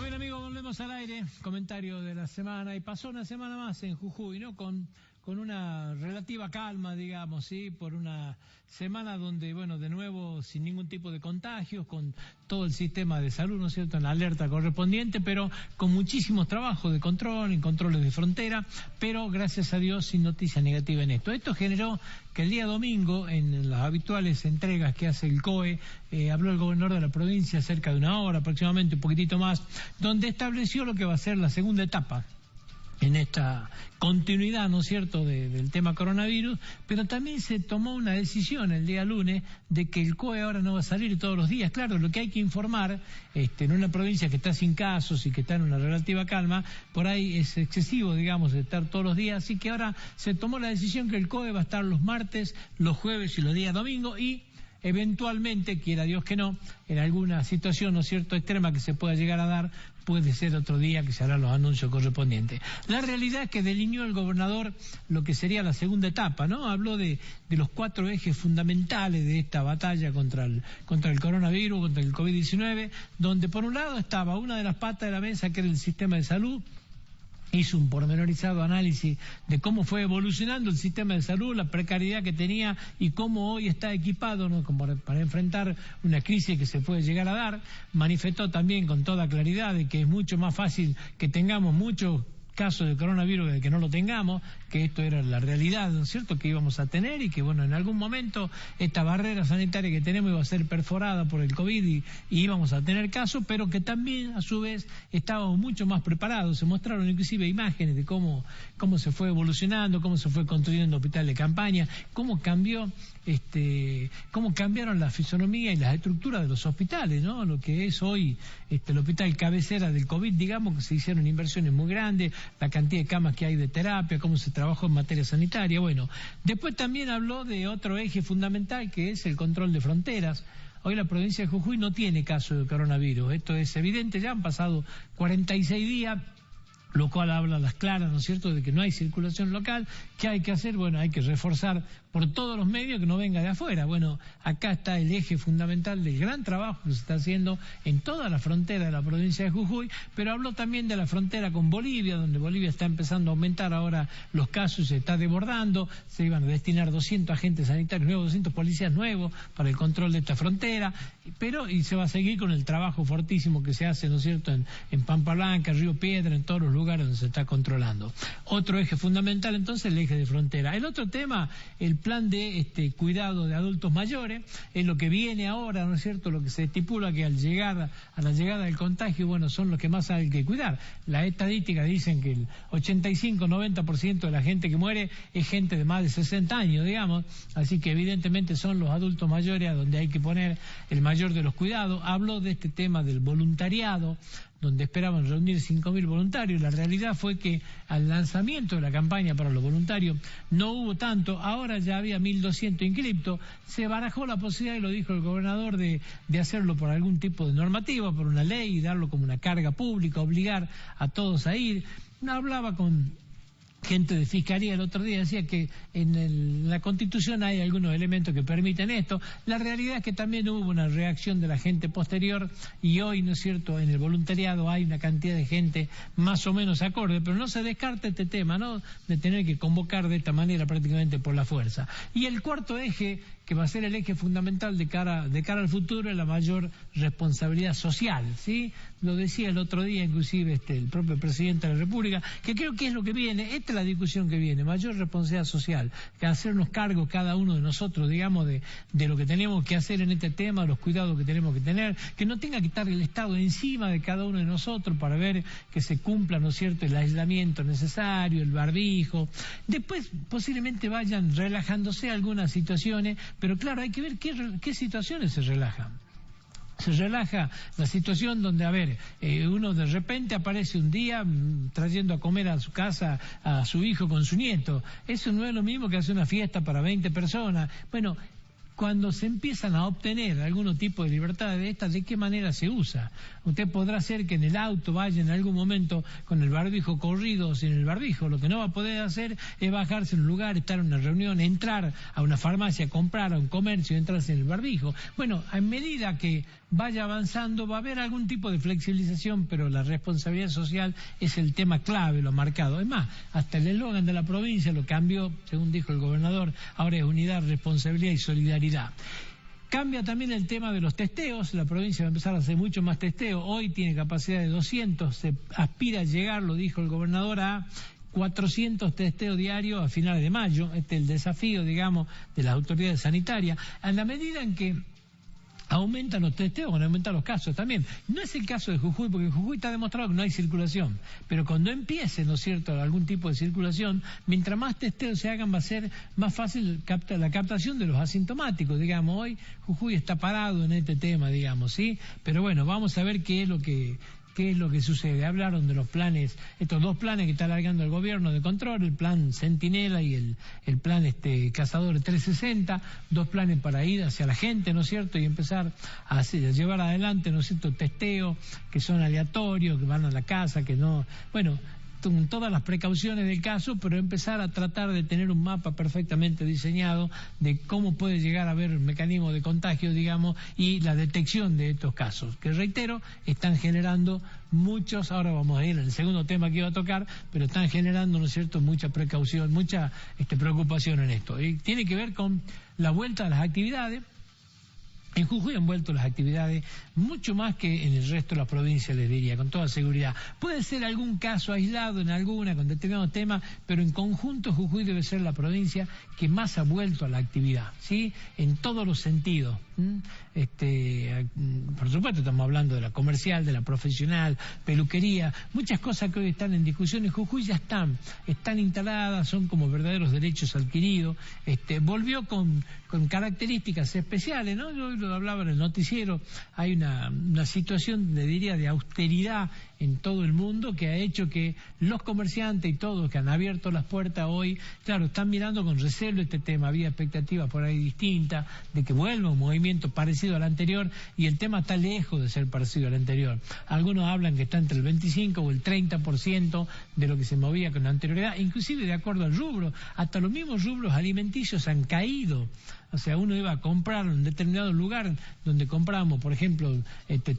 Bueno, amigos, volvemos al aire. Comentario de la semana. Y pasó una semana más en Jujuy, ¿no? Con una relativa calma, digamos, ¿sí? Por una semana donde, bueno, de nuevo, sin ningún tipo de contagios, con todo el sistema de salud, ¿no es cierto?, en la alerta correspondiente, pero con muchísimos trabajos de control, en controles de frontera, pero gracias a Dios sin noticia negativa en esto. Esto generó que el día domingo, en las habituales entregas que hace el COE, habló el gobernador de la provincia cerca de una hora aproximadamente, un poquitito más, donde estableció lo que va a ser la segunda etapa en esta continuidad, ¿no es cierto?, del tema coronavirus, pero también se tomó una decisión el día lunes de que el COE ahora no va a salir todos los días. Claro, lo que hay que informar en una provincia que está sin casos y que está en una relativa calma, por ahí es excesivo, digamos, de estar todos los días, así que ahora se tomó la decisión que el COE va a estar los martes, los jueves y los días domingos y eventualmente, quiera Dios que no, en alguna situación, ¿no es cierto?, extrema que se pueda llegar a dar, puede ser otro día que se harán los anuncios correspondientes. La realidad es que delineó el gobernador lo que sería la segunda etapa, ¿no? Habló de los 4 ejes fundamentales de esta batalla contra el coronavirus, contra el COVID-19, donde por un lado estaba una de las patas de la mesa, que era el sistema de salud. Hizo un pormenorizado análisis de cómo fue evolucionando el sistema de salud, la precariedad que tenía y cómo hoy está equipado, ¿no?, como para enfrentar una crisis que se puede llegar a dar. Manifestó también con toda claridad de que es mucho más fácil que tengamos muchos casos de coronavirus de que no lo tengamos, que esto era la realidad, ¿no es cierto?, que íbamos a tener y que, bueno, en algún momento esta barrera sanitaria que tenemos iba a ser perforada por el COVID y íbamos a tener casos, pero que también, a su vez, estábamos mucho más preparados. Se mostraron inclusive imágenes de cómo se fue evolucionando, cómo se fue construyendo hospital de campaña, cómo cambiaron la fisonomía y las estructuras de los hospitales, ¿no? Lo que es hoy el hospital cabecera del COVID, digamos, que se hicieron inversiones muy grandes, la cantidad de camas que hay de terapia, cómo se trabajó en materia sanitaria. Bueno, después también habló de otro eje fundamental, que es el control de fronteras. Hoy la provincia de Jujuy no tiene caso de coronavirus, esto es evidente, ya han pasado 46 días, lo cual habla a las claras, ¿no es cierto?, de que no hay circulación local. ¿Qué hay que hacer? Bueno, hay que reforzar por todos los medios que no venga de afuera. Bueno, acá está el eje fundamental del gran trabajo que se está haciendo en toda la frontera de la provincia de Jujuy, pero habló también de la frontera con Bolivia, donde Bolivia está empezando a aumentar ahora los casos, se está desbordando, se iban a destinar 200 agentes sanitarios nuevos, 200 policías nuevos para el control de esta frontera, y se va a seguir con el trabajo fortísimo que se hace, ¿no es cierto?, en Pampa Blanca, Río Piedra, en todos los lugares donde se está controlando. Otro eje fundamental, entonces, el eje de frontera. El otro tema, el plan de cuidado de adultos mayores, es lo que viene ahora, ¿no es cierto?, lo que se estipula que a la llegada del contagio, bueno, son los que más hay que cuidar. Las estadísticas dicen que el 85-90% de la gente que muere es gente de más de 60 años, digamos, así que evidentemente son los adultos mayores a donde hay que poner el mayor de los cuidados. Habló de este tema del voluntariado, donde esperaban reunir 5.000 voluntarios. La realidad fue que al lanzamiento de la campaña para los voluntarios no hubo tanto, ahora ya había 1.200 inscriptos. Se barajó la posibilidad, y lo dijo el gobernador, de hacerlo por algún tipo de normativa, por una ley, y darlo como una carga pública, obligar a todos a ir. Hablaba con gente de Fiscalía el otro día, decía que en la Constitución hay algunos elementos que permiten esto. La realidad es que también hubo una reacción de la gente posterior y hoy, ¿no es cierto?, en el voluntariado hay una cantidad de gente más o menos acorde, pero no se descarta este tema, ¿no?, de tener que convocar de esta manera prácticamente por la fuerza. Y el cuarto eje, que va a ser el eje fundamental de cara al futuro, es la mayor responsabilidad social, ¿sí? Lo decía el otro día inclusive el propio presidente de la República, que creo que es lo que viene, esta es la discusión que viene, mayor responsabilidad social, que hacernos cargo cada uno de nosotros, digamos, de lo que tenemos que hacer en este tema, los cuidados que tenemos que tener, que no tenga que estar el Estado encima de cada uno de nosotros para ver que se cumpla, ¿no es cierto?, el aislamiento necesario, el barbijo. Después posiblemente vayan relajándose algunas situaciones, pero claro, hay que ver qué situaciones se relajan. Se relaja la situación donde, uno de repente aparece un día trayendo a comer a su casa a su hijo con su nieto. Eso no es lo mismo que hacer una fiesta para 20 personas. Bueno, cuando se empiezan a obtener algún tipo de libertad de estas, ¿de qué manera se usa? Usted podrá hacer que en el auto vaya en algún momento con el barbijo corrido o sin el barbijo. Lo que no va a poder hacer es bajarse en un lugar, estar en una reunión, entrar a una farmacia, comprar a un comercio, entrarse en el barbijo. Bueno, a medida que vaya avanzando va a haber algún tipo de flexibilización, pero la responsabilidad social es el tema clave, lo marcado. Es más, hasta el eslogan de la provincia lo cambió, según dijo el gobernador, ahora es unidad, responsabilidad y solidaridad. Cambia también el tema de los testeos, la provincia va a empezar a hacer mucho más testeo, hoy tiene capacidad de 200, se aspira a llegar, lo dijo el gobernador, a 400 testeos diarios a finales de mayo. Este es el desafío, digamos, de las autoridades sanitarias. En la medida en que aumentan los testeos, van a aumentar los casos también. No es el caso de Jujuy, porque en Jujuy está demostrado que no hay circulación. Pero cuando empiece, ¿no es cierto?, algún tipo de circulación, mientras más testeos se hagan va a ser más fácil la captación de los asintomáticos, digamos. Hoy Jujuy está parado en este tema, digamos, ¿sí? Pero bueno, vamos a ver qué es lo que sucede. Hablaron de los planes, estos dos planes que está alargando el gobierno de control, el plan Centinela y el plan Cazador 360, dos planes para ir hacia la gente, ¿no es cierto?, y empezar a llevar adelante, ¿no es cierto?, testeos que son aleatorios, que van a la casa, que no, bueno, con todas las precauciones del caso, pero empezar a tratar de tener un mapa perfectamente diseñado de cómo puede llegar a haber mecanismos de contagio, digamos, y la detección de estos casos, que reitero, están generando muchos, ahora vamos a ir al segundo tema que iba a tocar, pero están generando, ¿no es cierto?, mucha precaución, mucha preocupación en esto. Y tiene que ver con la vuelta a las actividades. En Jujuy han vuelto las actividades mucho más que en el resto de la provincia, les diría, con toda seguridad. Puede ser algún caso aislado en alguna, con determinados temas, pero en conjunto Jujuy debe ser la provincia que más ha vuelto a la actividad, ¿sí?, en todos los sentidos. Por supuesto estamos hablando de la comercial, de la profesional, peluquería, muchas cosas que hoy están en discusión en Jujuy ya están instaladas, son como verdaderos derechos adquiridos. Volvió con características especiales, ¿no? Yo lo hablaba en el noticiero, hay una situación, le diría, de austeridad en todo el mundo que ha hecho que los comerciantes y todos que han abierto las puertas hoy, claro, están mirando con recelo este tema. Había expectativas por ahí distintas de que vuelva un movimiento parecido al anterior y el tema está lejos de ser parecido al anterior. Algunos hablan que está entre el 25 o el 30% de lo que se movía con anterioridad, inclusive de acuerdo al rubro, hasta los mismos rubros alimenticios han caído. O sea, uno iba a comprar en un determinado lugar donde comprábamos, por ejemplo,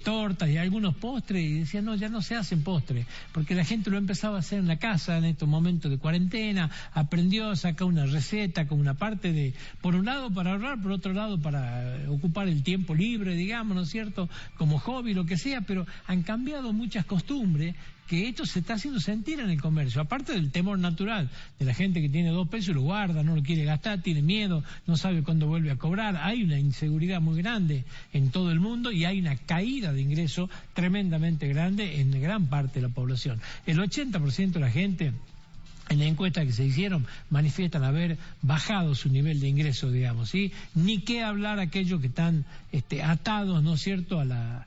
tortas y algunos postres, y decía, no, ya no se hacen postres, porque la gente lo empezaba a hacer en la casa en estos momentos de cuarentena, aprendió a sacar una receta con una parte de, por un lado para ahorrar, por otro lado para ocupar el tiempo libre, digamos, ¿no es cierto?, como hobby, lo que sea, pero han cambiado muchas costumbres que esto se está haciendo sentir en el comercio, aparte del temor natural de la gente que tiene 2 pesos y lo guarda, no lo quiere gastar, tiene miedo, no sabe cuándo vuelve a cobrar. Hay una inseguridad muy grande en todo el mundo y hay una caída de ingresos tremendamente grande en gran parte de la población. El 80% de la gente, en la encuesta que se hicieron, manifiestan haber bajado su nivel de ingreso, digamos, ¿sí? Ni qué hablar aquellos que están atados, ¿no es cierto?, a la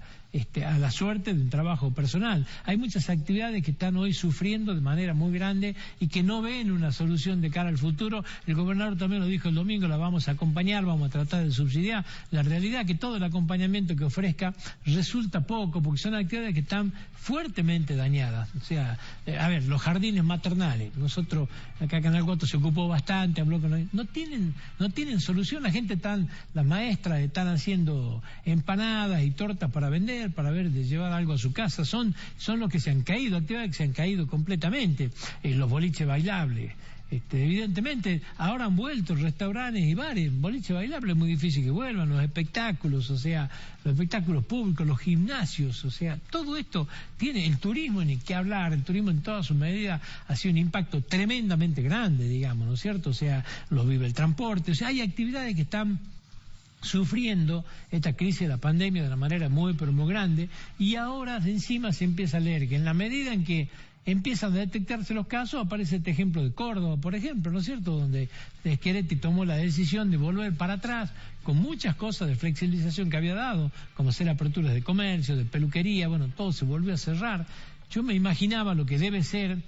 suerte de un trabajo personal. Hay muchas actividades que están hoy sufriendo de manera muy grande y que no ven una solución de cara al futuro. El gobernador también lo dijo el domingo, la vamos a acompañar, vamos a tratar de subsidiar. La realidad es que todo el acompañamiento que ofrezca resulta poco, porque son actividades que están fuertemente dañadas. O sea, a ver, los jardines maternales, nosotros acá Canal 4 se ocupó bastante, habló con no tienen solución. La gente las maestras están haciendo empanadas y tortas para vender, para ver de llevar algo a su casa, son los que se han caído, actividades que se han caído completamente. Los boliches bailables, evidentemente ahora han vuelto restaurantes y bares, boliches bailables es muy difícil que vuelvan, los espectáculos, o sea, los espectáculos públicos, los gimnasios, o sea, todo esto tiene, el turismo ni qué hablar, el turismo en todas sus medidas ha sido un impacto tremendamente grande, digamos, ¿no es cierto? O sea, los vive el transporte, o sea, hay actividades que están sufriendo esta crisis de la pandemia de una manera muy pero muy grande, y ahora encima se empieza a leer que en la medida en que empiezan a detectarse los casos, aparece este ejemplo de Córdoba, por ejemplo, ¿no es cierto?, donde Schiaretti tomó la decisión de volver para atrás con muchas cosas de flexibilización que había dado, como ser aperturas de comercio, de peluquería, bueno, todo se volvió a cerrar. yo me imaginaba lo que debe ser,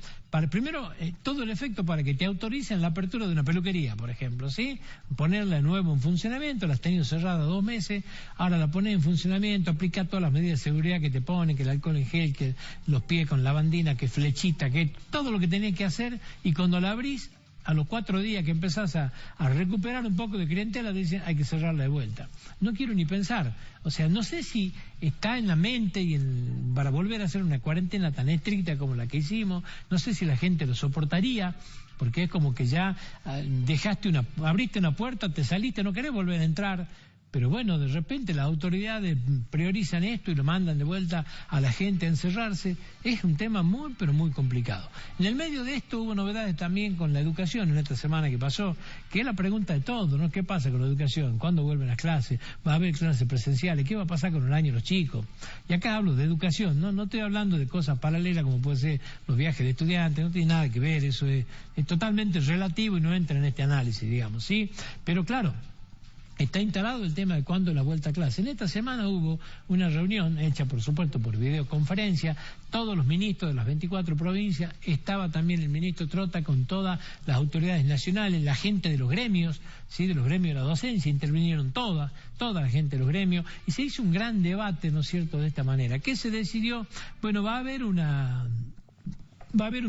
primero, todo el efecto para que te autoricen la apertura de una peluquería, por ejemplo, ¿sí? Ponerla de nuevo en funcionamiento, la has tenido cerrada 2 meses, ahora la pones en funcionamiento, aplica todas las medidas de seguridad que te ponen, que el alcohol en gel, que los pies con lavandina, que flechita, que todo lo que tenés que hacer, y cuando la abrís, a los 4 días que empezás a recuperar un poco de clientela, dicen hay que cerrarla de vuelta. No quiero ni pensar, o sea, no sé si está en la mente para volver a hacer una cuarentena tan estricta como la que hicimos, no sé si la gente lo soportaría, porque es como que ya abriste una puerta, te saliste, no querés volver a entrar. Pero bueno, de repente las autoridades priorizan esto y lo mandan de vuelta a la gente a encerrarse. Es un tema muy, pero muy complicado. En el medio de esto hubo novedades también con la educación en esta semana que pasó, que es la pregunta de todo, ¿no? ¿Qué pasa con la educación? ¿Cuándo vuelven las clases? ¿Va a haber clases presenciales? ¿Qué va a pasar con el año de los chicos? Y acá hablo de educación, no estoy hablando de cosas paralelas como puede ser los viajes de estudiantes, no tiene nada que ver, eso es totalmente relativo y no entra en este análisis, digamos, ¿sí? Pero claro, está instalado el tema de cuándo la vuelta a clase. En esta semana hubo una reunión hecha, por supuesto, por videoconferencia, todos los ministros de las 24 provincias, estaba también el ministro Trota con todas las autoridades nacionales, la gente de los gremios, ¿sí? De los gremios de la docencia, intervinieron toda la gente de los gremios, y se hizo un gran debate, ¿no es cierto?, de esta manera. ¿Qué se decidió? Bueno, va a haber un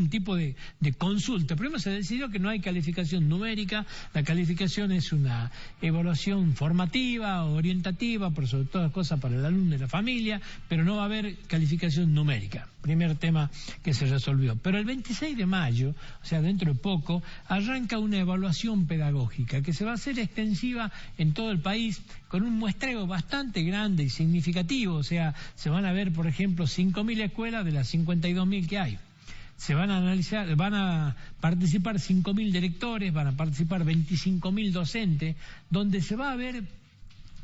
tipo de consulta. Primero se decidió que no hay calificación numérica, la calificación es una evaluación formativa, orientativa, por sobre todas las cosas para el alumno y la familia, pero no va a haber calificación numérica. Primer tema que se resolvió. Pero el 26 de mayo, o sea, dentro de poco, arranca una evaluación pedagógica que se va a hacer extensiva en todo el país con un muestreo bastante grande y significativo. O sea, se van a ver, por ejemplo, 5.000 escuelas de las 52.000 que hay. Se van a analizar, van a participar 5.000 directores, van a participar 25.000 docentes, donde se va a ver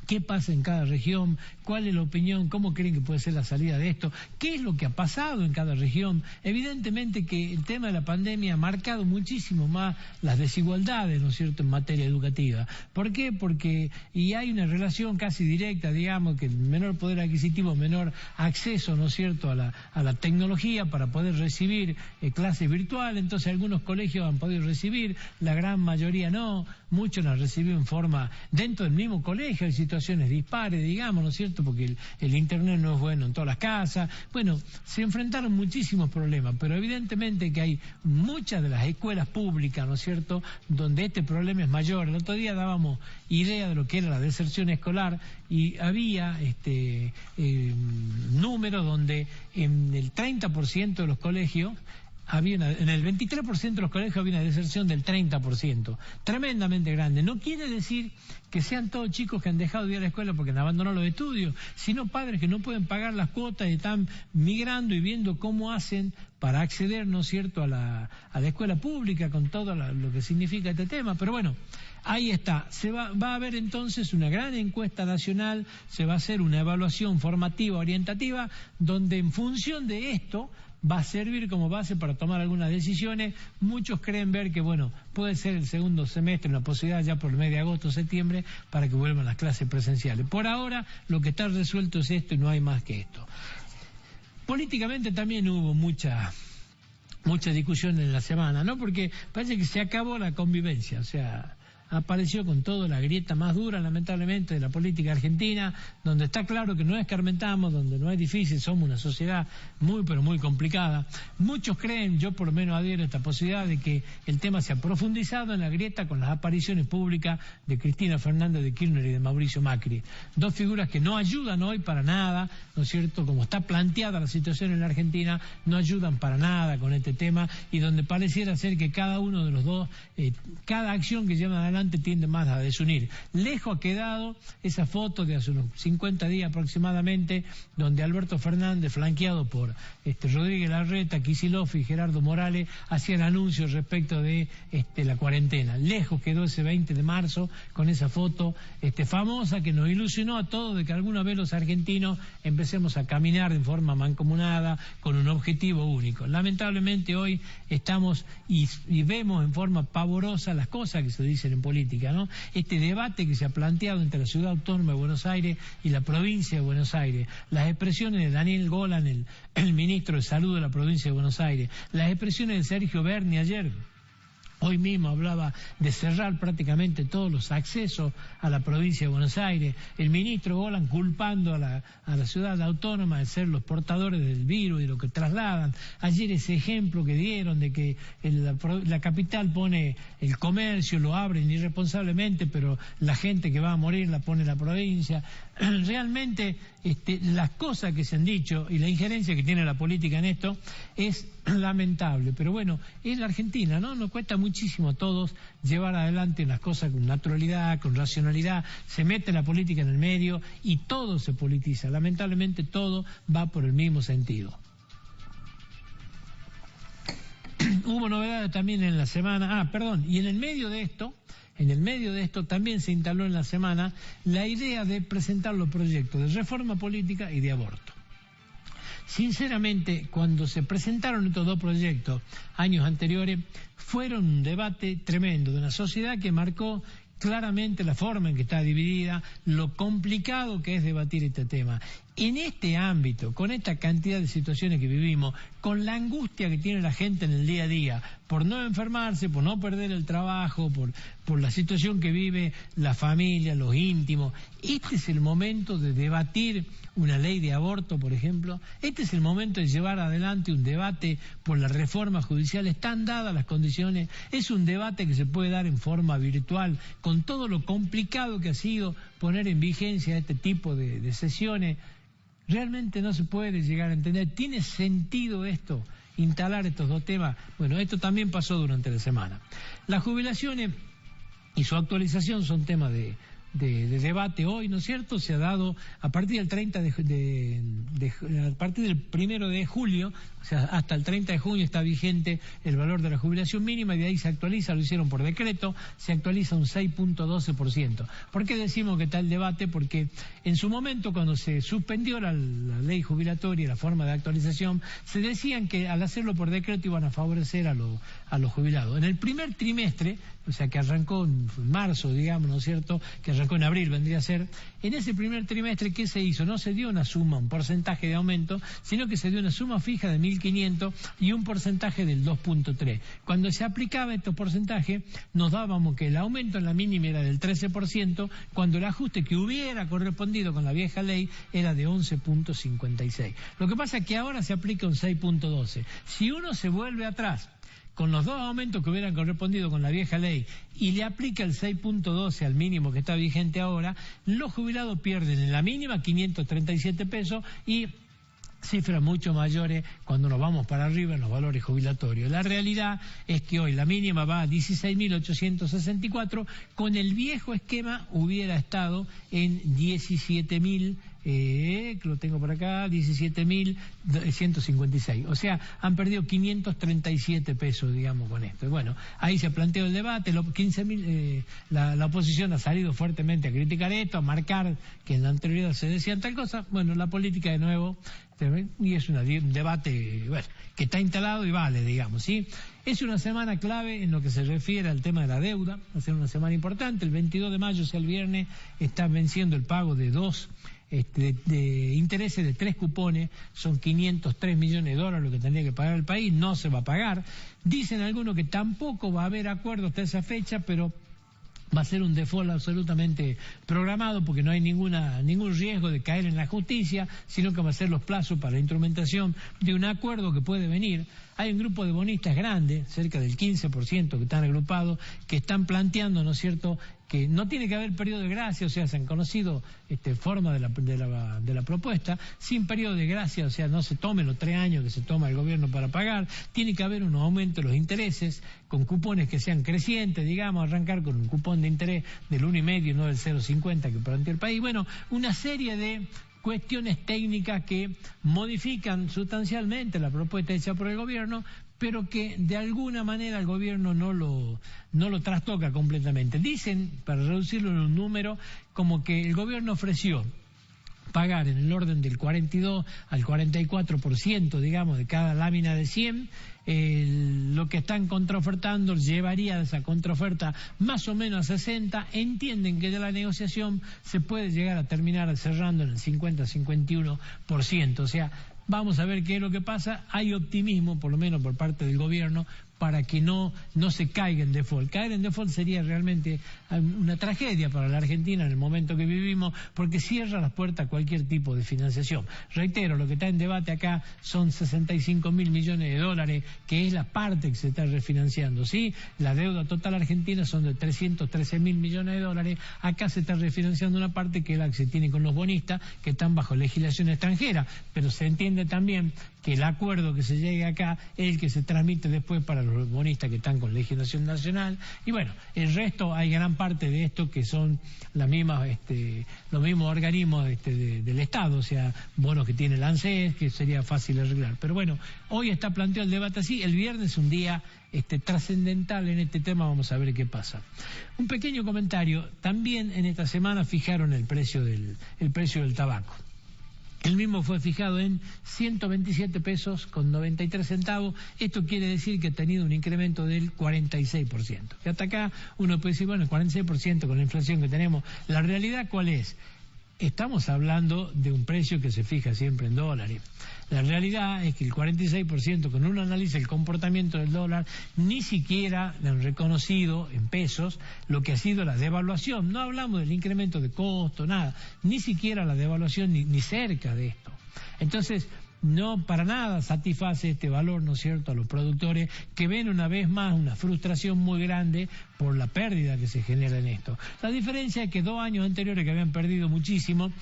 qué pasa en cada región, cuál es la opinión, cómo creen que puede ser la salida de esto, qué es lo que ha pasado en cada región. Evidentemente que el tema de la pandemia ha marcado muchísimo más las desigualdades, ¿no es cierto?, en materia educativa. ¿Por qué? Porque hay una relación casi directa, digamos, que menor poder adquisitivo, menor acceso, ¿no es cierto?, a la tecnología para poder recibir clases virtuales. Entonces algunos colegios han podido recibir, la gran mayoría no, muchos la han recibido en forma dentro del mismo colegio, hay situaciones dispares, digamos, ¿no es cierto?, porque el internet no es bueno en todas las casas. Bueno, se enfrentaron muchísimos problemas, pero evidentemente que hay muchas de las escuelas públicas, ¿no es cierto?, donde este problema es mayor. El otro día dábamos idea de lo que era la deserción escolar y había números donde en el 30% de los colegios en el 23% de los colegios había una deserción del 30%, tremendamente grande. No quiere decir que sean todos chicos que han dejado de ir a la escuela porque han abandonado los estudios, sino padres que no pueden pagar las cuotas y están migrando y viendo cómo hacen para acceder, ¿no es cierto?, a la escuela pública con todo lo que significa este tema. Pero bueno, ahí está. Va a haber entonces una gran encuesta nacional, se va a hacer una evaluación formativa, orientativa, donde en función de esto va a servir como base para tomar algunas decisiones. Muchos creen ver que, bueno, puede ser el segundo semestre, una posibilidad ya por el mes de agosto o septiembre, para que vuelvan las clases presenciales. Por ahora, lo que está resuelto es esto y no hay más que esto. Políticamente también hubo mucha discusión en la semana, ¿no? Porque parece que se acabó la convivencia, o sea, apareció con todo la grieta más dura, lamentablemente, de la política argentina, donde está claro que no escarmentamos, donde no es difícil, somos una sociedad muy, pero muy complicada. Muchos creen, yo por lo menos adhiero a esta posibilidad de que el tema se ha profundizado en la grieta con las apariciones públicas de Cristina Fernández de Kirchner y de Mauricio Macri. Dos figuras que no ayudan hoy para nada, ¿no es cierto?, como está planteada la situación en la Argentina, no ayudan para nada con este tema, y donde pareciera ser que cada uno de los dos, cada acción que llevan adelante tiende más a desunir. Lejos ha quedado esa foto de hace unos 50 días aproximadamente, donde Alberto Fernández, flanqueado por Rodríguez Larreta, Kicillof y Gerardo Morales, hacían anuncios respecto de la cuarentena. Lejos quedó ese 20 de marzo con esa foto famosa que nos ilusionó a todos de que alguna vez los argentinos empecemos a caminar de forma mancomunada con un objetivo único. Lamentablemente hoy estamos y vemos en forma pavorosa las cosas que se dicen en política, ¿no? Este debate que se ha planteado entre la Ciudad Autónoma de Buenos Aires y la provincia de Buenos Aires, las expresiones de Daniel Golan, el ministro de Salud de la provincia de Buenos Aires, las expresiones de Sergio Berni ayer. Hoy mismo hablaba de cerrar prácticamente todos los accesos a la provincia de Buenos Aires. El ministro Golan culpando a la ciudad autónoma de ser los portadores del virus y lo que trasladan. Ayer ese ejemplo que dieron de que la capital pone el comercio, lo abren irresponsablemente, pero la gente que va a morir la pone la provincia. Realmente las cosas que se han dicho y la injerencia que tiene la política en esto es lamentable, pero bueno, es la Argentina, ¿no? Nos cuesta muchísimo a todos llevar adelante las cosas con naturalidad, con racionalidad, se mete la política en el medio y todo se politiza, lamentablemente todo va por el mismo sentido. Hubo novedades también en la semana, y en el medio de esto también se instaló en la semana la idea de presentar los proyectos de reforma política y de aborto. Sinceramente, cuando se presentaron estos dos proyectos años anteriores, fueron un debate tremendo de una sociedad que marcó claramente la forma en que está dividida, lo complicado que es debatir este tema. En este ámbito, con esta cantidad de situaciones que vivimos, con la angustia que tiene la gente en el día a día, por no enfermarse, por no perder el trabajo, por la situación que vive la familia, los íntimos, este es el momento de debatir una ley de aborto, por ejemplo. Este es el momento de llevar adelante un debate por la reforma judicial. Están dadas las condiciones. Es un debate que se puede dar en forma virtual, con todo lo complicado que ha sido poner en vigencia este tipo de sesiones. Realmente no se puede llegar a entender. ¿Tiene sentido esto, instalar estos dos temas? Bueno, esto también pasó durante la semana. Las jubilaciones y su actualización son temas de debate hoy, ¿no es cierto? Se ha dado a partir del a partir del 1 de julio, o sea, hasta el 30 de junio está vigente el valor de la jubilación mínima y de ahí se actualiza, lo hicieron por decreto, se actualiza un 6.12%. ¿Por qué decimos que está el debate? Porque en su momento, cuando se suspendió la ley jubilatoria, la forma de actualización, se decían que al hacerlo por decreto iban a favorecer a los jubilados. En el primer trimestre, o sea, que arrancó en marzo, digamos, ¿no es cierto?, que arrancó en abril, vendría a ser, en ese primer trimestre, ¿qué se hizo? No se dio una suma, un porcentaje de aumento, sino que se dio una suma fija de 1.500 y un porcentaje del 2.3. Cuando se aplicaba estos porcentajes, nos dábamos que el aumento en la mínima era del 13%, cuando el ajuste que hubiera correspondido con la vieja ley era de 11.56. Lo que pasa es que ahora se aplica un 6.12. Si uno se vuelve atrás, con los dos aumentos que hubieran correspondido con la vieja ley y le aplica el 6.12 al mínimo que está vigente ahora, los jubilados pierden en la mínima 537 pesos y cifras mucho mayores cuando nos vamos para arriba en los valores jubilatorios. La realidad es que hoy la mínima va a 16.864, con el viejo esquema hubiera estado en 17.000, que lo tengo por acá, 17.156. O sea, han perdido 537 pesos, digamos, con esto. Y bueno, ahí se planteó el debate, la oposición ha salido fuertemente a criticar esto, a marcar que en la anterioridad se decían tal cosa. Bueno, la política de nuevo, y es un debate, bueno, que está instalado y vale, digamos, ¿sí? Es una semana clave en lo que se refiere al tema de la deuda, va a ser una semana importante. El 22 de mayo, o sea, el viernes, está venciendo el pago de de intereses de 3 cupones, son 503 millones de dólares lo que tendría que pagar el país, no se va a pagar. Dicen algunos que tampoco va a haber acuerdo hasta esa fecha, pero va a ser un default absolutamente programado porque no hay ningún riesgo de caer en la justicia, sino que va a ser los plazos para la instrumentación de un acuerdo que puede venir. Hay un grupo de bonistas grande, cerca del 15% que están agrupados, que están planteando, ¿no es cierto?, que no tiene que haber periodo de gracia, o sea, se han conocido forma de la propuesta, sin periodo de gracia, o sea, no se tomen los 3 años que se toma el gobierno para pagar, tiene que haber un aumento de los intereses, con cupones que sean crecientes, digamos, arrancar con un cupón de interés del 1,5 y no del 0,50 que plantea el país. Bueno, una serie de cuestiones técnicas que modifican sustancialmente la propuesta hecha por el gobierno, pero que de alguna manera el gobierno no lo trastoca completamente. Dicen, para reducirlo en un número, como que el gobierno ofreció pagar en el orden del 42 al 44%, digamos, de cada lámina de 100, lo que están contraofertando llevaría esa contraoferta más o menos a 60. Entienden que de la negociación se puede llegar a terminar cerrando en el 50-51%, o sea, vamos a ver qué es lo que pasa. Hay optimismo, por lo menos por parte del gobierno, para que no se caiga en default. Caer en default sería realmente una tragedia para la Argentina en el momento que vivimos, porque cierra las puertas a cualquier tipo de financiación. Reitero, lo que está en debate acá son 65.000 millones de dólares, que es la parte que se está refinanciando, ¿sí? La deuda total argentina son de 313.000 millones de dólares. Acá se está refinanciando una parte que es la que se tiene con los bonistas, que están bajo legislación extranjera, pero se entiende también que el acuerdo que se llegue acá es el que se transmite después para los bonistas que están con legislación nacional. Y bueno, el resto, hay gran parte de esto que son las mismas, los mismos organismos del Estado, o sea, bonos que tiene el ANSES, que sería fácil arreglar. Pero bueno, hoy está planteado el debate así. El viernes es un día trascendental en este tema, vamos a ver qué pasa. Un pequeño comentario: también en esta semana fijaron el precio del tabaco. El mismo fue fijado en 127 pesos con 93 centavos. Esto quiere decir que ha tenido un incremento del 46%. Y hasta acá uno puede decir, bueno, el 46% con la inflación que tenemos. La realidad, ¿cuál es? Estamos hablando de un precio que se fija siempre en dólares. La realidad es que el 46%, cuando uno analiza el comportamiento del dólar, ni siquiera han reconocido en pesos lo que ha sido la devaluación. No hablamos del incremento de costo, nada, ni siquiera la devaluación ni cerca de esto. Entonces, no para nada satisface este valor, ¿no es cierto?, a los productores, que ven una vez más una frustración muy grande por la pérdida que se genera en esto. La diferencia es que 2 años anteriores, que habían perdido muchísimo,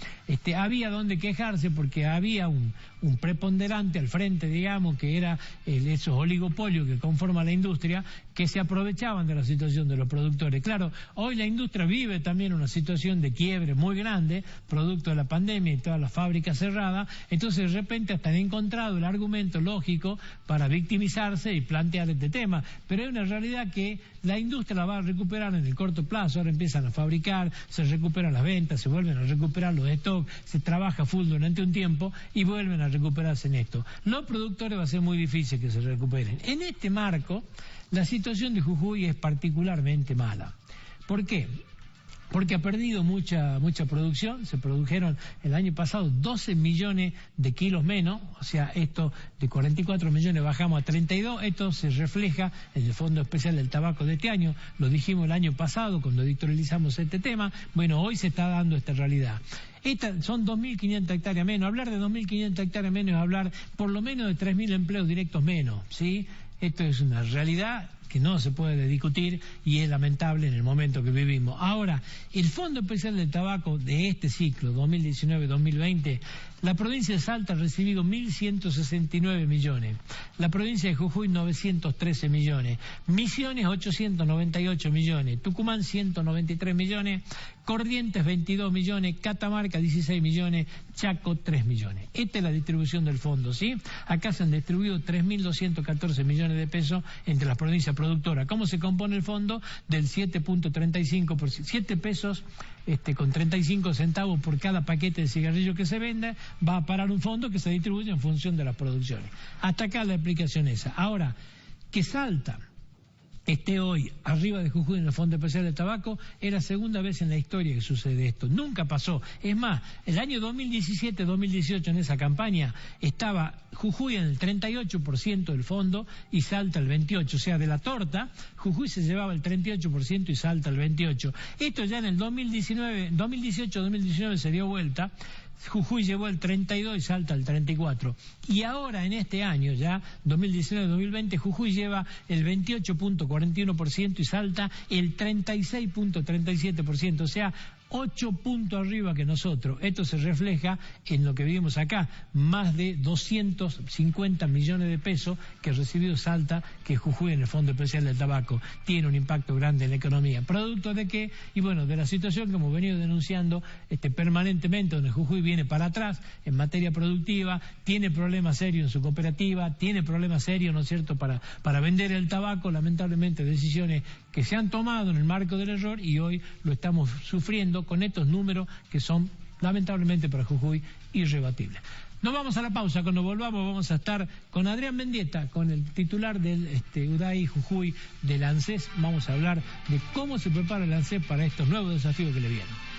había donde quejarse, porque había un preponderante al frente, digamos, que era esos oligopolios que conforman la industria, que se aprovechaban de la situación de los productores. Claro, hoy la industria vive también una situación de quiebre muy grande, producto de la pandemia y todas las fábricas cerradas. Entonces, de repente, hasta han encontrado el argumento lógico para victimizarse y plantear este tema. Pero hay una realidad que la industria la va a recuperar en el corto plazo. Ahora empiezan a fabricar, se recuperan las ventas, se vuelven a recuperar los stocks, se trabaja full durante un tiempo y vuelven a recuperarse en esto. Los productores va a ser muy difícil que se recuperen. En este marco, la situación de Jujuy es particularmente mala. ¿Por qué? Porque ha perdido mucha producción. Se produjeron el año pasado 12 millones de kilos menos, o sea, esto de 44 millones bajamos a 32, esto se refleja en el Fondo Especial del Tabaco de este año, lo dijimos el año pasado cuando editorializamos este tema. Bueno, hoy se está dando esta realidad. Son 2.500 hectáreas menos. Hablar de 2.500 hectáreas menos es hablar por lo menos de 3.000 empleos directos menos, ¿sí? Esto es una realidad que no se puede discutir y es lamentable en el momento que vivimos. Ahora, el Fondo Especial del Tabaco de este ciclo, 2019-2020, la provincia de Salta ha recibido 1.169 millones, la provincia de Jujuy 913 millones, Misiones 898 millones, Tucumán 193 millones, Corrientes 22 millones, Catamarca 16 millones, Chaco 3 millones. Esta es la distribución del fondo, ¿sí? Acá se han distribuido 3.214 millones de pesos entre las provincias productoras. ¿Cómo se compone el fondo? Del 7.35%, 7 pesos con 35 centavos por cada paquete de cigarrillo que se venda, va a parar un fondo que se distribuye en función de las producciones. Hasta acá la explicación esa. Ahora, que Salta esté hoy arriba de Jujuy en el Fondo Especial de Tabaco es la segunda vez en la historia que sucede esto. Nunca pasó. Es más, el año 2017-2018 en esa campaña estaba Jujuy en el 38% del fondo y Salta el 28%. O sea, de la torta, Jujuy se llevaba el 38% y Salta el 28%. Esto ya en el 2018-2019 se dio vuelta. Jujuy llevó el 32 y Salta el 34. Y ahora en este año ya, 2019-2020, Jujuy lleva el 28.41% y Salta el 36.37%. O sea, 8 puntos arriba que nosotros. Esto se refleja en lo que vivimos acá, más de 250 millones de pesos que ha recibido Salta, que Jujuy en el Fondo Especial del Tabaco. Tiene un impacto grande en la economía. ¿Producto de qué? Y bueno, de la situación que hemos venido denunciando permanentemente, donde Jujuy viene para atrás en materia productiva, tiene problemas serios en su cooperativa, tiene problemas serios, ¿no es cierto?, para vender el tabaco. Lamentablemente, decisiones que se han tomado en el marco del error y hoy lo estamos sufriendo con estos números que son lamentablemente para Jujuy, irrebatible. Nos vamos a la pausa. Cuando volvamos vamos a estar con Adrián Mendieta, con el titular del UDAI Jujuy del ANSES. Vamos a hablar de cómo se prepara el ANSES para estos nuevos desafíos que le vienen.